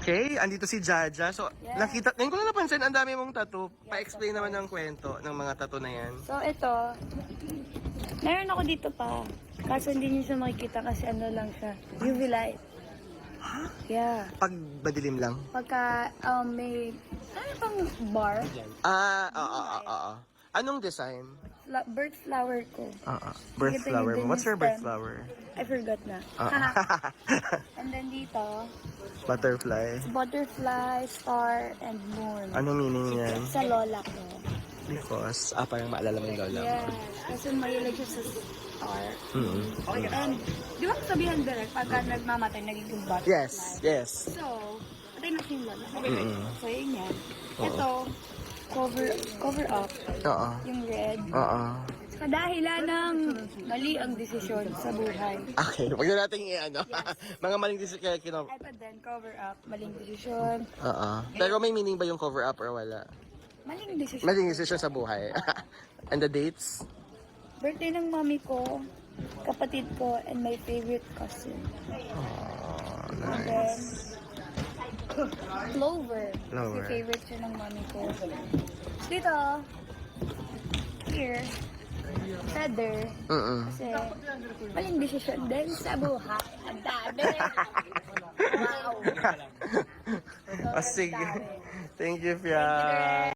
Okay, andito si Jaja. So, Yes. nakita, ngayon ko lang napansin, ang dami mong tattoo. Pa-explain naman ng kwento ng mga tattoo na yan. So, ito. Meron ako dito pa. Kaso hindi niyo siya makikita kasi ano lang siya. UV light. Yeah. Pag madilim lang. Pagka may... Ano pang bar? Oo. Anong design? Bird flower ko. Birth Ito yung flower mo. What's your birth stem. flower? I forgot na. And then dito, Butterfly. butterfly, star, and moon. Anong meaning yan? Sa lola ko. Because, parang maalala mo yung lola mo. Yes. Kasi mahilig siya sa star. Mm. And, di ba sabihan direct, pagka nagmamatay, nagiging butterfly? Yes. So, patay na siya yung lola. Mm-mm. So, yun yan. Ito, cover up, Oo. yung red. Oo. Sa dahilan ng mali ang desisyon sa buhay. Okay, wag na natin i-ano. Mga maling decision. Ito din, cover up, maling desisyon. Oo. Pero may meaning ba yung cover up or wala? Maling desisyon. Maling decision sa buhay. And the dates? Birthday ng mami ko, kapatid ko, and my favorite cousin. Oh, And then, nice. Clover. Clover. Kasi favorite siya ng mami ko. Dito, here, feather. Kasi, maling desisyon din sa buhay. Ang dami. Wow. Oh, sige. Thank you, Fia. Thank you, Direk.